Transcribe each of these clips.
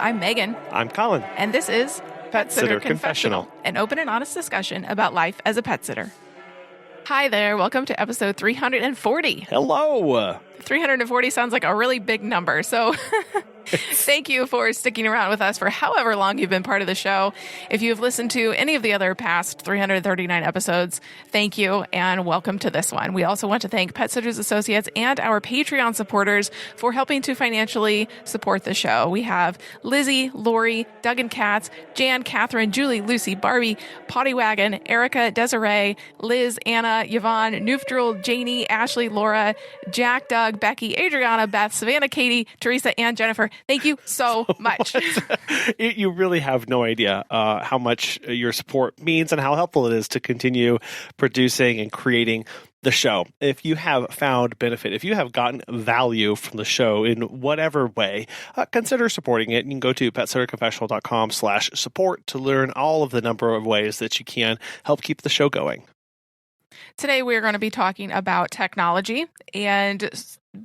I'm Megan. I'm Colin. And this is Pet Sitter Confessional, an open and honest discussion about life as a pet sitter. Hi there, welcome to episode 340. Hello. 340 sounds like a really big number, so thank you for sticking around with us for however long you've been part of the show. If you've listened to any of the other past 339 episodes, thank you and welcome to this one. We also want to thank Pet Sitters Associates and our Patreon supporters for helping to financially support the show. We have Lizzie, Lori, Doug and Katz, Jan, Catherine, Julie, Lucy, Barbie, Potty Wagon, Erica, Desiree, Liz, Anna, Yvonne, Noofdril, Janie, Ashley, Laura, Jack, Doug, Becky, Adriana, Beth, Savannah, Katie, Teresa, and Jennifer. Thank you so much. You really have no idea how much your support means and how helpful it is to continue producing and creating the show. If you have found benefit, if you have gotten value from the show in whatever way, consider supporting it. You can go to petsitterconfessional.com/support to learn all of the number of ways that you can help keep the show going. Today, we're going to be talking about technology and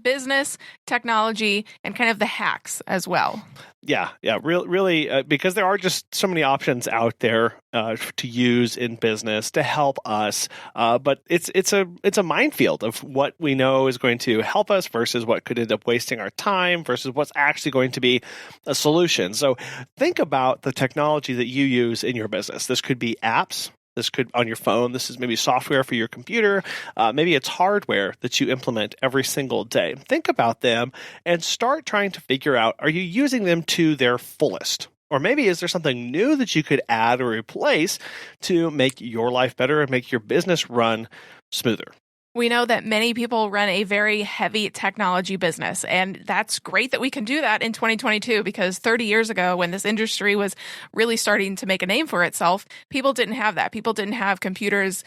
business technology and kind of the hacks as well. Yeah, really, because there are just so many options out there to use in business to help us. But it's a minefield of what we know is going to help us versus what could end up wasting our time versus what's actually going to be a solution. So think about the technology that you use in your business. This could be apps. This could on your phone. This is maybe software for your computer. Maybe it's hardware that you implement every single day. Think about them and start trying to figure out, are you using them to their fullest? Or maybe is there something new that you could add or replace to make your life better and make your business run smoother? We know that many people run a very heavy technology business, and that's great that we can do that in 2022 because 30 years ago when this industry was really starting to make a name for itself, people didn't have that. People didn't have computers,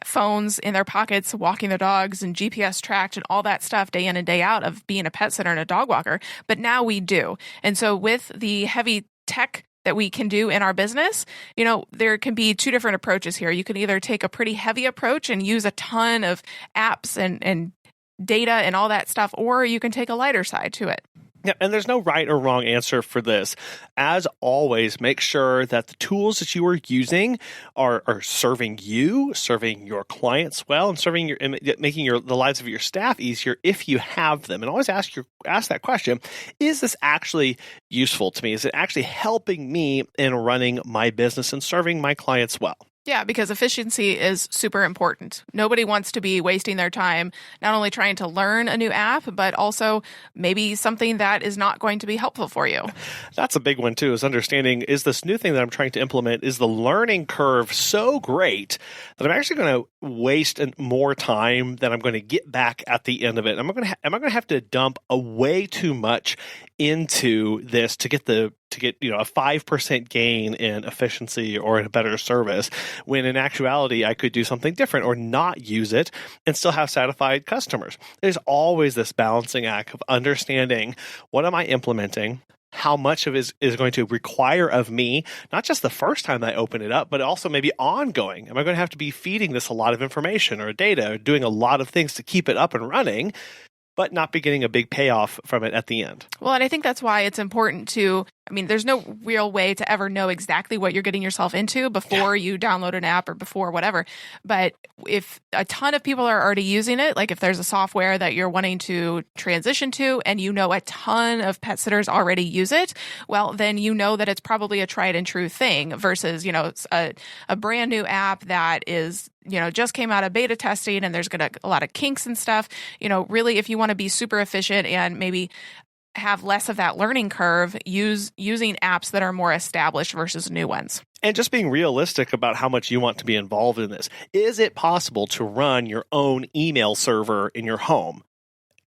phones in their pockets, walking their dogs and GPS tracked and all that stuff day in and day out of being a pet sitter and a dog walker. But now we do. And so with the heavy tech that we can do in our business, there can be two different approaches here. You can either take a pretty heavy approach and use a ton of apps and data and all that stuff, or you can take a lighter side to it. Yeah, and there's no right or wrong answer for this. As always, make sure that the tools that you are using are serving you, serving your clients well, and making the lives of your staff easier if you have them. And always ask that question: is this actually useful to me? Is it actually helping me in running my business and serving my clients well? Yeah, because efficiency is super important. Nobody wants to be wasting their time not only trying to learn a new app, but also maybe something that is not going to be helpful for you. That's a big one, too, is understanding, is this new thing that I'm trying to implement, is the learning curve so great that I'm actually going to waste more time than I'm going to get back at the end of it? Am I going to have to dump way too much into this to get a 5% gain in efficiency or in a better service, when in actuality I could do something different or not use it and still have satisfied customers? There's always this balancing act of understanding, what am I implementing? How much of it is going to require of me, not just the first time I open it up, but also maybe ongoing? Am I going to have to be feeding this a lot of information or data or doing a lot of things to keep it up and running, but not be getting a big payoff from it at the end? Well, and I think that's why it's important to, there's no real way to ever know exactly what you're getting yourself into before you download an app or before whatever. But if a ton of people are already using it, like if there's a software that you're wanting to transition to and a ton of pet sitters already use it, well, then that it's probably a tried and true thing versus, a brand new app that is just came out of beta testing and there's a lot of kinks and stuff. Really, if you want to be super efficient and maybe have less of that learning curve, using apps that are more established versus new ones. And just being realistic about how much you want to be involved in this. Is it possible to run your own email server in your home?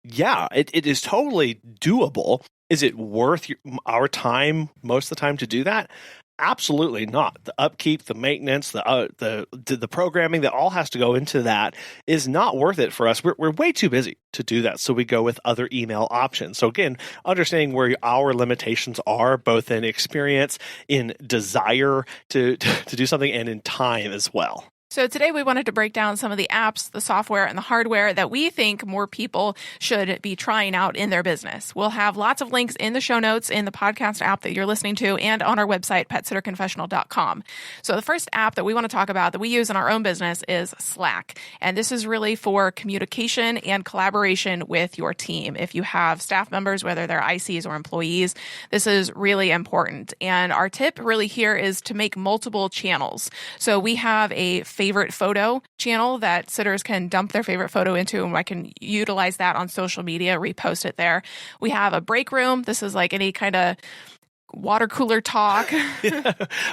Yeah, it is totally doable. Is it worth our time most of the time to do that? Absolutely not. The upkeep, the maintenance, the programming that all has to go into that is not worth it for us. We're way too busy to do that, so we go with other email options. So again, understanding where our limitations are, both in experience, in desire to do something, and in time as well. So today we wanted to break down some of the apps, the software, and the hardware that we think more people should be trying out in their business. We'll have lots of links in the show notes in the podcast app that you're listening to and on our website, PetSitterConfessional.com. So the first app that we want to talk about that we use in our own business is Slack. And this is really for communication and collaboration with your team. If you have staff members, whether they're ICs or employees, this is really important. And our tip really here is to make multiple channels. So we have a favorite photo channel that sitters can dump their favorite photo into, and I can utilize that on social media, repost it there. We have a break room. This is like any kind of water cooler talk.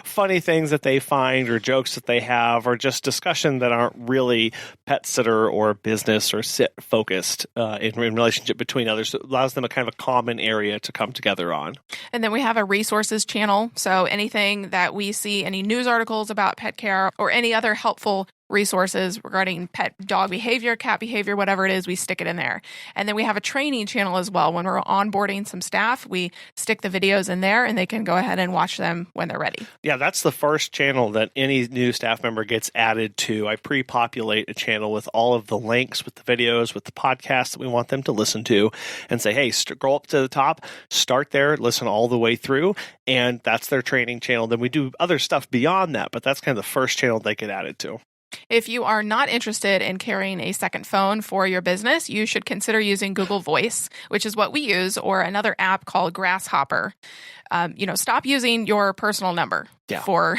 Funny things that they find or jokes that they have or just discussion that aren't really pet sitter or business or sit focused in relationship between others. It allows them a kind of a common area to come together on. And then we have a resources channel. So anything that we see, any news articles about pet care or any other helpful resources regarding pet dog behavior, cat behavior, whatever it is, we stick it in there. And then we have a training channel as well. When we're onboarding some staff, we stick the videos in there and they can go ahead and watch them when they're ready. Yeah, that's the first channel that any new staff member gets added to. I pre-populate a channel with all of the links, with the videos, with the podcasts that we want them to listen to and say, hey, scroll up to the top, start there, listen all the way through. And that's their training channel. Then we do other stuff beyond that, but that's kind of the first channel they get added to. If you are not interested in carrying a second phone for your business, you should consider using Google Voice, which is what we use, or another app called Grasshopper. Stop using your personal number for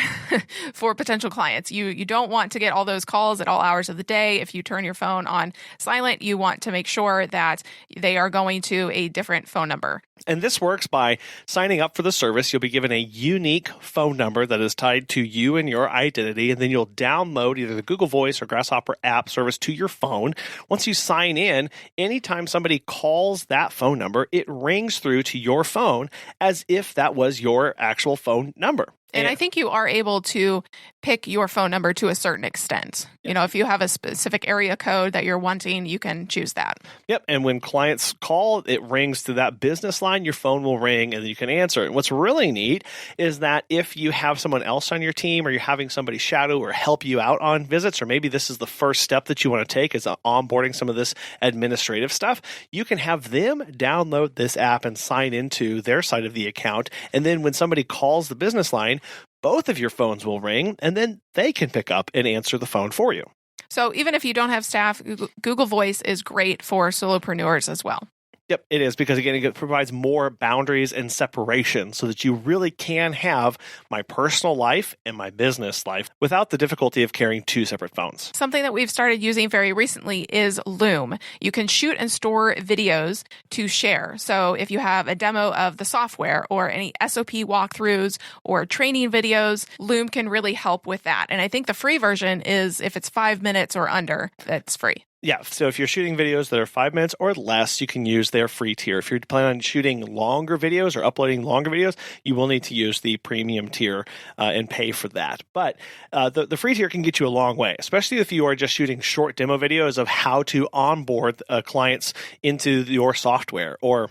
potential clients. You don't want to get all those calls at all hours of the day. If you turn your phone on silent, you want to make sure that they are going to a different phone number. And this works by signing up for the service. You'll be given a unique phone number that is tied to you and your identity, and then you'll download either the Google Voice or Grasshopper app service to your phone. Once you sign in, anytime somebody calls that phone number, it rings through to your phone as if that was your actual phone number. And I think you are able to pick your phone number to a certain extent. If you have a specific area code that you're wanting, you can choose that. Yep. And when clients call, it rings to that business line, your phone will ring and you can answer it. And what's really neat is that if you have someone else on your team or you're having somebody shadow or help you out on visits, or maybe this is the first step that you want to take is onboarding some of this administrative stuff, you can have them download this app and sign into their side of the account. And then when somebody calls the business line, both of your phones will ring, and then they can pick up and answer the phone for you. So even if you don't have staff, Google Voice is great for solopreneurs as well. Yep, it is, because again, it provides more boundaries and separation so that you really can have my personal life and my business life without the difficulty of carrying two separate phones. Something that we've started using very recently is Loom. You can shoot and store videos to share. So if you have a demo of the software or any SOP walkthroughs or training videos, Loom can really help with that. And I think the free version is if it's 5 minutes or under, that's free. Yeah, so if you're shooting videos that are 5 minutes or less, you can use their free tier. If you're planning on shooting longer videos or uploading longer videos, you will need to use the premium tier and pay for that. But the free tier can get you a long way, especially if you are just shooting short demo videos of how to onboard clients into your software, or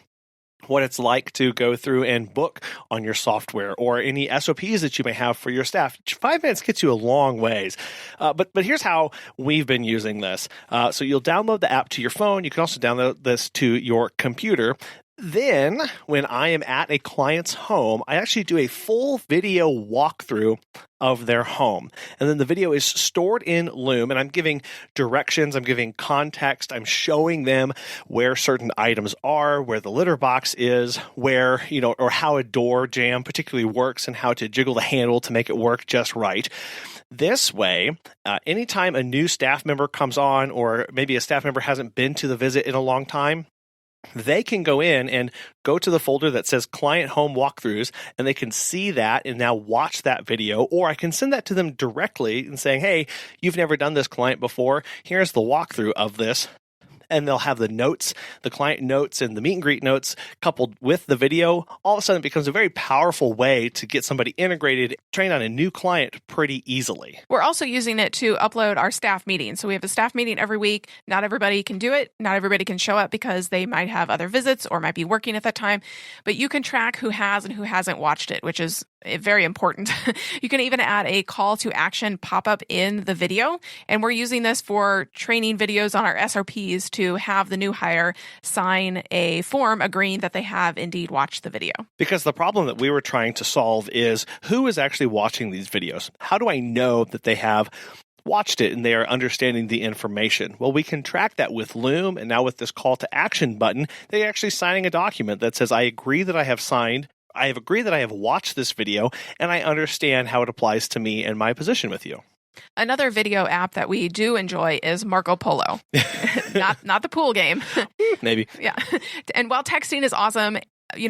what it's like to go through and book on your software, or any SOPs that you may have for your staff. 5 minutes gets you a long ways. But here's how we've been using this. So you'll download the app to your phone. You can also download this to your computer. Then, when I am at a client's home, I actually do a full video walkthrough of their home. And then the video is stored in Loom, and I'm giving directions, I'm giving context, I'm showing them where certain items are, where the litter box is, where, or how a door jamb particularly works, and how to jiggle the handle to make it work just right. This way, anytime a new staff member comes on, or maybe a staff member hasn't been to the visit in a long time, they can go in and go to the folder that says Client Home Walkthroughs, and they can see that and now watch that video. Or I can send that to them directly and saying, hey, you've never done this client before. Here's the walkthrough of this. And they'll have the notes, the client notes and the meet and greet notes coupled with the video. All of a sudden, it becomes a very powerful way to get somebody integrated, trained on a new client pretty easily. We're also using it to upload our staff meeting. So we have a staff meeting every week. Not everybody can do it. Not everybody can show up because they might have other visits or might be working at that time. But you can track who has and who hasn't watched it, which is Very important. You can even add a call to action pop-up in the video. And we're using this for training videos on our SRPs to have the new hire sign a form agreeing that they have indeed watched the video. Because the problem that we were trying to solve is who is actually watching these videos? How do I know that they have watched it and they are understanding the information? Well, we can track that with Loom, and now with this call to action button, they're actually signing a document that says, I agree that I have agreed that I have watched this video and I understand how it applies to me and my position with you. Another video app that we do enjoy is Marco Polo. not the pool game. Maybe. Yeah. And while texting is awesome,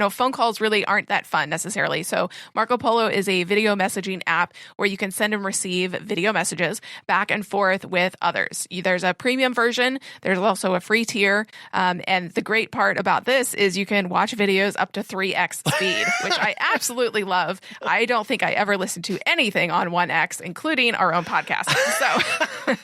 phone calls really aren't that fun necessarily. So Marco Polo is a video messaging app where you can send and receive video messages back and forth with others. There's a premium version. There's also a free tier. And the great part about this is you can watch videos up to 3x speed, which I absolutely love. I don't think I ever listened to anything on 1x, including our own podcast. So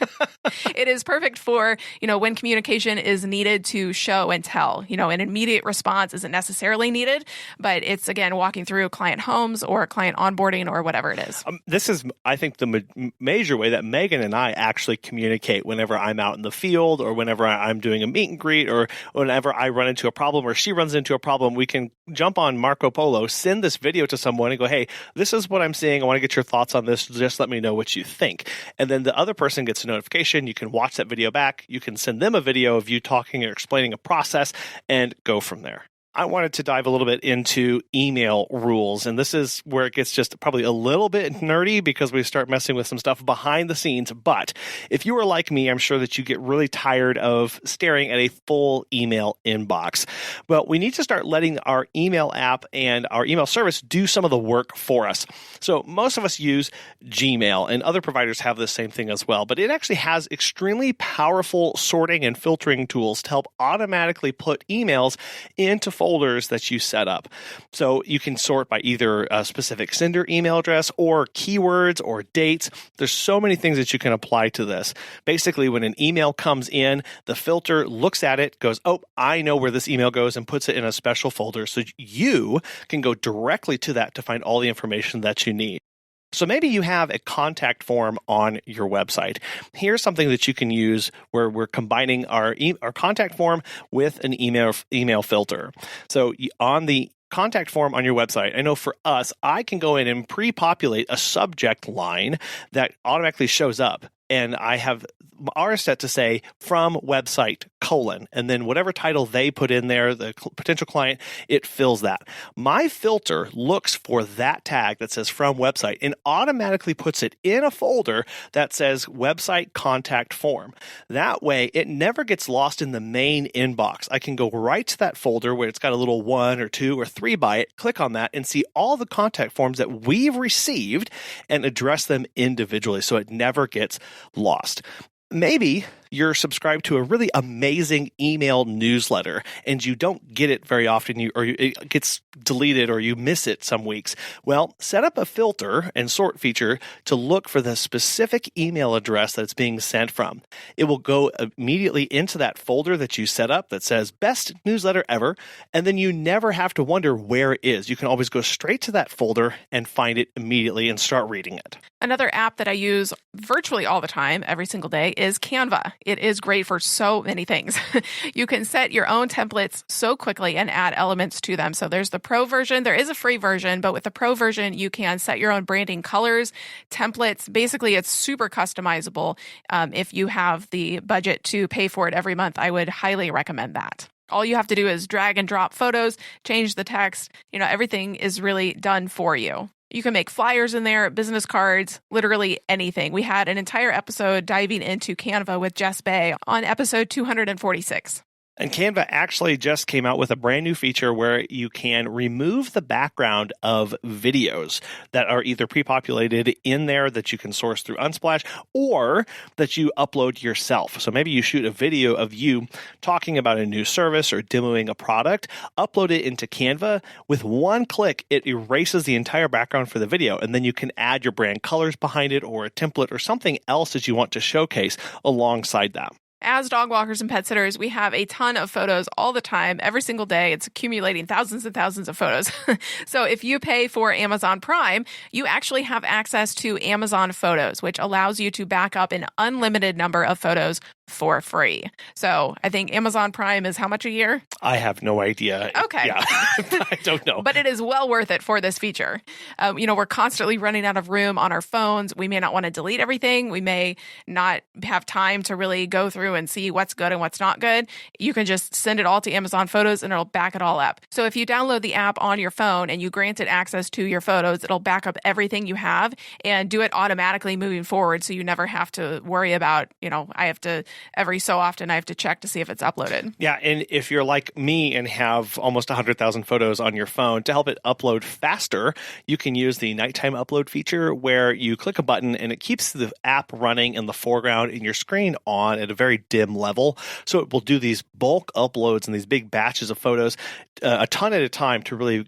it is perfect for, when communication is needed to show and tell. An immediate response isn't necessarily needed, but it's, again, walking through client homes or client onboarding or whatever it is. This is, I think, the major way that Megan and I actually communicate whenever I'm out in the field or whenever I'm doing a meet and greet or whenever I run into a problem or she runs into a problem. We can jump on Marco Polo, send this video to someone and go, hey, this is what I'm seeing. I want to get your thoughts on this. Just let me know what you think. And then the other person gets a notification. You can watch that video back. You can send them a video of you talking or explaining a process and go from there. I wanted to dive a little bit into email rules, and this is where it gets just probably a little bit nerdy because we start messing with some stuff behind the scenes. But if you are like me, I'm sure that you get really tired of staring at a full email inbox. Well, we need to start letting our email app and our email service do some of the work for us. So most of us use Gmail, and other providers have the same thing as well, but it actually has extremely powerful sorting and filtering tools to help automatically put emails into folders that you set up. So you can sort by either a specific sender email address or keywords or dates. There's so many things that you can apply to this. Basically, when an email comes in, the filter looks at it, goes, oh, I know where this email goes, and puts it in a special folder so you can go directly to that to find all the information that you need. So maybe you have a contact form on your website. Here's something that you can use where we're combining our contact form with an email filter. So on the contact form on your website, I know for us, I can go in and pre-populate a subject line that automatically shows up. And I have ours set to say from website : and then whatever title they put in there, the potential client, it fills that. My filter looks for that tag that says from website and automatically puts it in a folder that says website contact form. That way, it never gets lost in the main inbox. I can go right to that folder where it's got a little 1 or 2 or 3 by it, click on that, and see all the contact forms that we've received and address them individually so it never gets lost. Maybe you're subscribed to a really amazing email newsletter and you don't get it very often, or it gets deleted or you miss it some weeks. Well, set up a filter and sort feature to look for the specific email address that it's being sent from. It will go immediately into that folder that you set up that says best newsletter ever, and then you never have to wonder where it is. You can always go straight to that folder and find it immediately and start reading it. Another app that I use virtually all the time, every single day, is Canva. It is great for so many things. You can set your own templates so quickly and add elements to them. So there's the pro version. There is a free version, but with the pro version, you can set your own branding colors, templates. Basically, it's super customizable. If you have the budget to pay for it every month, I would highly recommend that. All you have to do is drag and drop photos, change the text. Everything is really done for you. You can make flyers in there, business cards, literally anything. We had an entire episode diving into Canva with Jess Bay on episode 246. And Canva actually just came out with a brand new feature where you can remove the background of videos that are either pre-populated in there that you can source through Unsplash or that you upload yourself. So maybe you shoot a video of you talking about a new service or demoing a product, upload it into Canva. With one click, it erases the entire background for the video, and then you can add your brand colors behind it or a template or something else that you want to showcase alongside that. As dog walkers and pet sitters, we have a ton of photos all the time, every single day. It's accumulating thousands and thousands of photos. So if you pay for Amazon Prime, you actually have access to Amazon Photos, which allows you to back up an unlimited number of photos for free. So I think Amazon Prime is how much a year? I have no idea. Okay. Yeah, I don't know. But it is well worth it for this feature. We're constantly running out of room on our phones. We may not want to delete everything. We may not have time to really go through and see what's good and what's not good. You can just send it all to Amazon Photos and it'll back it all up. So if you download the app on your phone and you grant it access to your photos, it'll back up everything you have and do it automatically moving forward. So you never have to worry about, every so often I have to check to see if it's uploaded. Yeah, and if you're like me and have almost 100,000 photos on your phone, to help it upload faster, you can use the nighttime upload feature where you click a button and it keeps the app running in the foreground and your screen on at a very dim level. So it will do these bulk uploads and these big batches of photos a ton at a time to really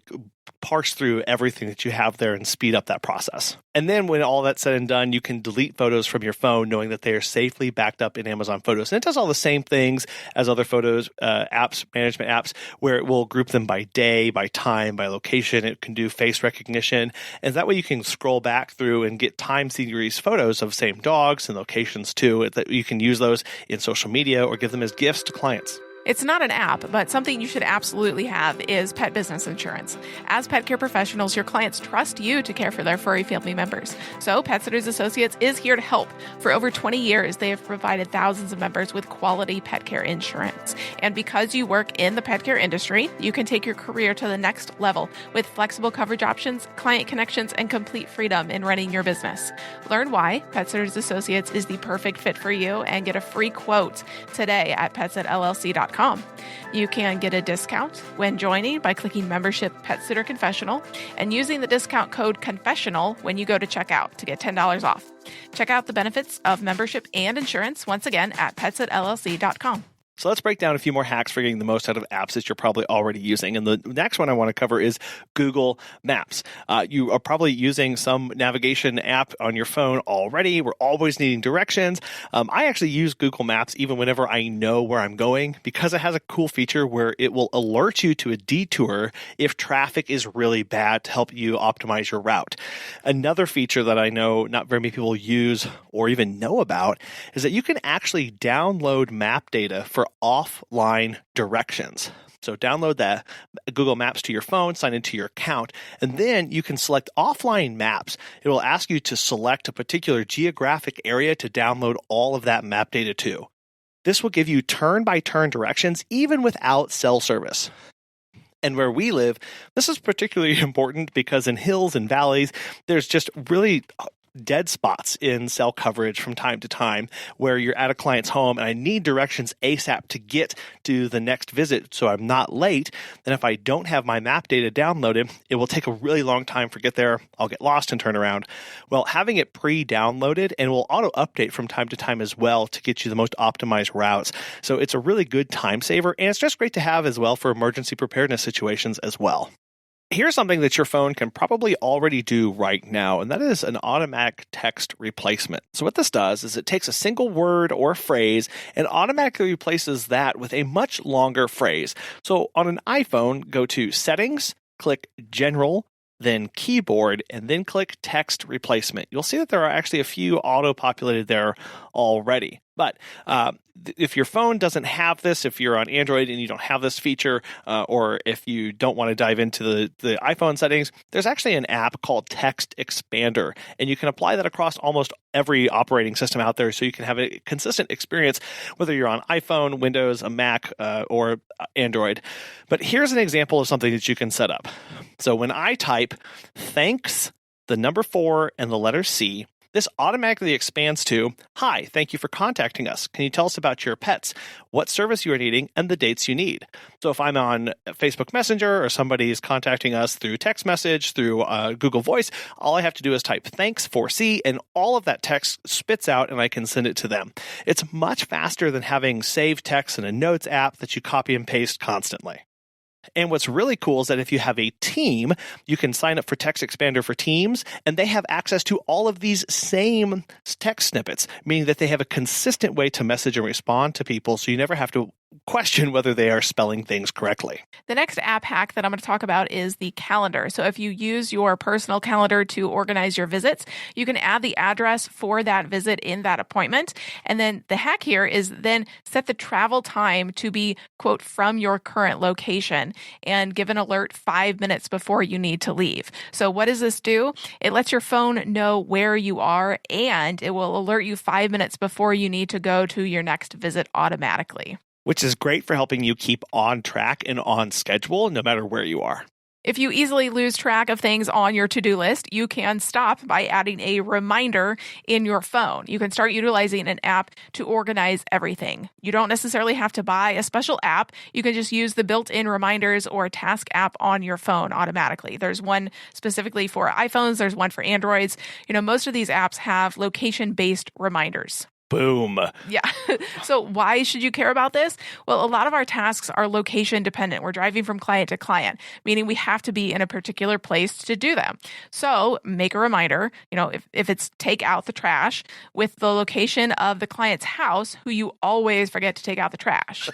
parse through everything that you have there and speed up that process. And then when all that's said and done, you can delete photos from your phone knowing that they are safely backed up in Amazon Photos. And it does all the same things as other photos apps, management apps, where it will group them by day, by time, by location. It can do face recognition. And that way you can scroll back through and get time series photos of same dogs and locations too. That you can use those in social media or give them as gifts to clients. It's not an app, but something you should absolutely have is pet business insurance. As pet care professionals, your clients trust you to care for their furry family members. So Pet Sitters Associates is here to help. For over 20 years, they have provided thousands of members with quality pet care insurance. And because you work in the pet care industry, you can take your career to the next level with flexible coverage options, client connections, and complete freedom in running your business. Learn why Pet Sitters Associates is the perfect fit for you and get a free quote today at petsitllc.com. You can get a discount when joining by clicking Membership Pet Sitter Confessional and using the discount code Confessional when you go to checkout to get $10 off. Check out the benefits of membership and insurance once again at petsitllc.com. So let's break down a few more hacks for getting the most out of apps that you're probably already using. And the next one I want to cover is Google Maps. You are probably using some navigation app on your phone already. We're always needing directions. I actually use Google Maps even whenever I know where I'm going because it has a cool feature where it will alert you to a detour if traffic is really bad to help you optimize your route. Another feature that I know not very many people use or even know about is that you can actually download map data for offline directions. So download that Google Maps to your phone, sign into your account, and then you can select offline maps. It will ask you to select a particular geographic area to download all of that map data to. This will give you turn-by-turn directions even without cell service. And where we live, this is particularly important because in hills and valleys, there's just really dead spots in cell coverage from time to time where you're at a client's home and I need directions ASAP to get to the next visit so I'm not late. Then if I don't have my map data downloaded, it will take a really long time to get there. I'll get lost and turn around. Well, having it pre-downloaded and will auto-update from time to time as well to get you the most optimized routes. So it's a really good time saver and it's just great to have as well for emergency preparedness situations as well. Here's something that your phone can probably already do right now, and that is an automatic text replacement. So what this does is it takes a single word or phrase and automatically replaces that with a much longer phrase. So on an iPhone, go to Settings, click General, then Keyboard, and then click Text Replacement. You'll see that there are actually a few auto-populated there already. But if your phone doesn't have this, if you're on Android and you don't have this feature, or if you don't want to dive into the iPhone settings, there's actually an app called Text Expander, and you can apply that across almost every operating system out there so you can have a consistent experience, whether you're on iPhone, Windows, a Mac, or Android. But here's an example of something that you can set up. So when I type thanks, the number 4, and the letter C, this automatically expands to, "Hi, thank you for contacting us. Can you tell us about your pets, what service you are needing, and the dates you need?" So if I'm on Facebook Messenger or somebody's contacting us through text message, through Google Voice, all I have to do is type thanks 4C, and all of that text spits out and I can send it to them. It's much faster than having saved text in a notes app that you copy and paste constantly. And what's really cool is that if you have a team, you can sign up for Text Expander for Teams, and they have access to all of these same text snippets, meaning that they have a consistent way to message and respond to people, so you never have to question whether they are spelling things correctly. The next app hack that I'm going to talk about is the calendar. So if you use your personal calendar to organize your visits, you can add the address for that visit in that appointment. And then the hack here is then set the travel time to be, quote, from your current location and give an alert 5 minutes before you need to leave. So what does this do? It lets your phone know where you are, and it will alert you 5 minutes before you need to go to your next visit automatically. Which is great for helping you keep on track and on schedule no matter where you are. If you easily lose track of things on your to-do list, you can stop by adding a reminder in your phone. You can start utilizing an app to organize everything. You don't necessarily have to buy a special app. You can just use the built-in reminders or task app on your phone automatically. There's one specifically for iPhones. There's one for Androids. Most of these apps have location-based reminders. Boom. Yeah. So why should you care about this? Well, a lot of our tasks are location dependent. We're driving from client to client, meaning we have to be in a particular place to do them. So make a reminder, if it's take out the trash with the location of the client's house, who you always forget to take out the trash.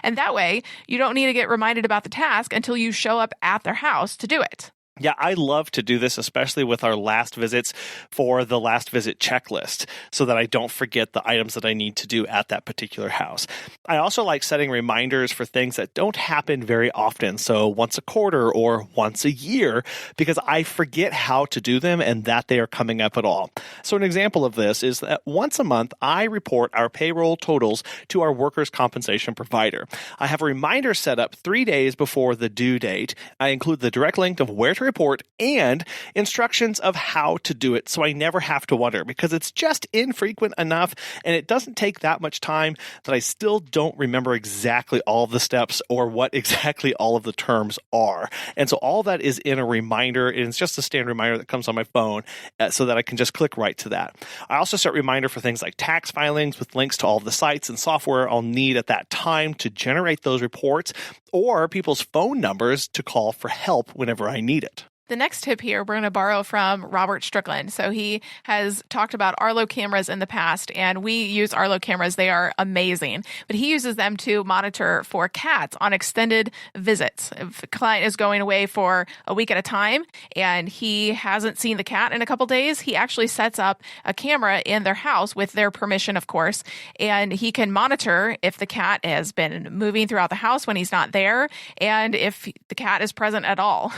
And that way you don't need to get reminded about the task until you show up at their house to do it. Yeah, I love to do this, especially with our last visits for the last visit checklist, so that I don't forget the items that I need to do at that particular house. I also like setting reminders for things that don't happen very often, so once a quarter or once a year, because I forget how to do them and that they are coming up at all. So an example of this is that once a month, I report our payroll totals to our workers' compensation provider. I have a reminder set up 3 days before the due date. I include the direct link of where to report and instructions of how to do it, so I never have to wonder, because it's just infrequent enough and it doesn't take that much time that I still don't remember exactly all of the steps or what exactly all of the terms are. And so all that is in a reminder, and it's just a standard reminder that comes on my phone so that I can just click right to that. I also set a reminder for things like tax filings with links to all of the sites and software I'll need at that time to generate those reports, or people's phone numbers to call for help whenever I need it. The next tip here, we're going to borrow from Robert Strickland. So he has talked about Arlo cameras in the past, and we use Arlo cameras. They are amazing. But he uses them to monitor for cats on extended visits. If a client is going away for a week at a time and he hasn't seen the cat in a couple days, he actually sets up a camera in their house with their permission, of course, and he can monitor if the cat has been moving throughout the house when he's not there and if the cat is present at all.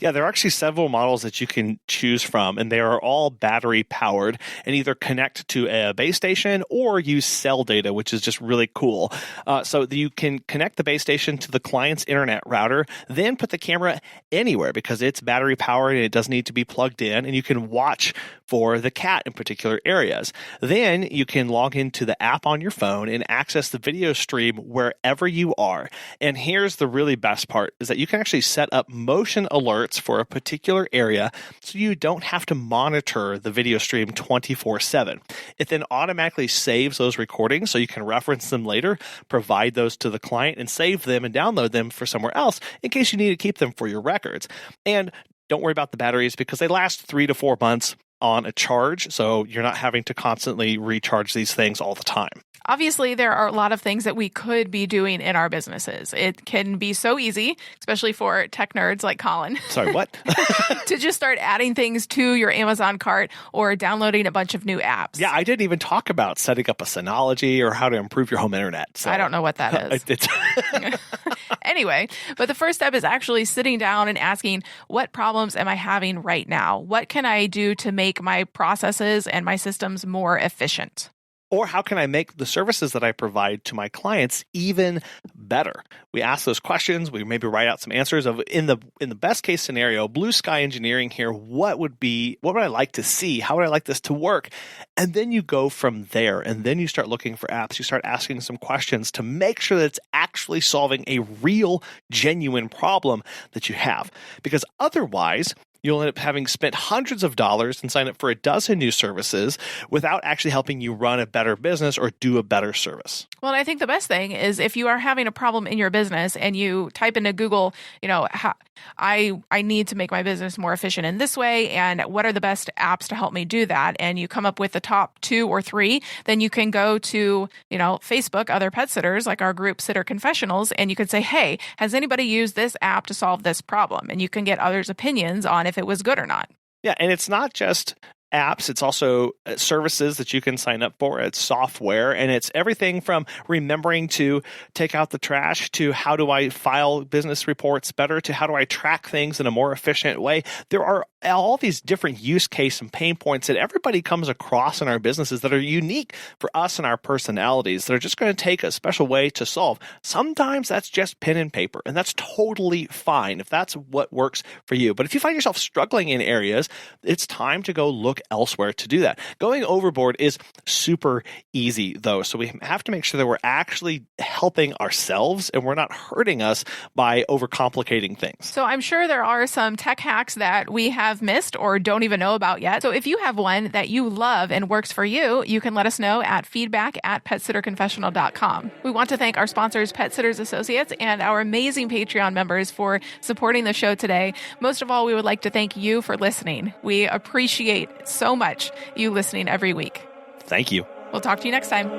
Yeah, there are actually several models that you can choose from, and they are all battery powered and either connect to a base station or use cell data, which is just really cool. So you can connect the base station to the client's internet router, then put the camera anywhere because it's battery powered and it doesn't need to be plugged in, and you can watch for the cat in particular areas. Then you can log into the app on your phone and access the video stream wherever you are. And here's the really best part, is that you can actually set up motion alerts for a particular area so you don't have to monitor the video stream 24/7. It then automatically saves those recordings so you can reference them later, provide those to the client, and save them and download them for somewhere else in case you need to keep them for your records. And don't worry about the batteries because they last 3 to 4 months on a charge, so you're not having to constantly recharge these things all the time. Obviously, there are a lot of things that we could be doing in our businesses. It can be so easy, especially for tech nerds like Colin. Sorry, what? To just start adding things to your Amazon cart or downloading a bunch of new apps. Yeah, I didn't even talk about setting up a Synology or how to improve your home internet. So. I don't know what that is. Anyway, but the first step is actually sitting down and asking, what problems am I having right now? What can I do to make my processes and my systems more efficient? Or how can I make the services that I provide to my clients even better? We ask those questions. We maybe write out some answers of in the best case scenario, blue sky engineering here. What would I like to see? How would I like this to work? And then you go from there, and then you start looking for apps. You start asking some questions to make sure that it's actually solving a real, genuine problem that you have. Because otherwise, you'll end up having spent hundreds of dollars and sign up for a dozen new services without actually helping you run a better business or do a better service. Well, I think the best thing is if you are having a problem in your business and you type into Google, I need to make my business more efficient in this way, and what are the best apps to help me do that? And you come up with the top 2 or 3, then you can go to, Facebook, other pet sitters like our group Sitter Confessionals, and you could say, hey, has anybody used this app to solve this problem? And you can get others' opinions on if it was good or not. Yeah, and it's not just apps, it's also services that you can sign up for. It's software, and it's everything from remembering to take out the trash to how do I file business reports better to how do I track things in a more efficient way. There are all these different use case and pain points that everybody comes across in our businesses that are unique for us and our personalities that are just going to take a special way to solve. Sometimes that's just pen and paper, and that's totally fine if that's what works for you. But if you find yourself struggling in areas, it's time to go look elsewhere to do that. Going overboard is super easy, though, so we have to make sure that we're actually helping ourselves and we're not hurting us by overcomplicating things. So I'm sure there are some tech hacks that we have missed or don't even know about yet. So if you have one that you love and works for you, you can let us know at feedback@petsitterconfessional.com. We want to thank our sponsors, Pet Sitters Associates, and our amazing Patreon members for supporting the show today. Most of all, we would like to thank you for listening. We appreciate so much you listening every week. Thank you. We'll talk to you next time.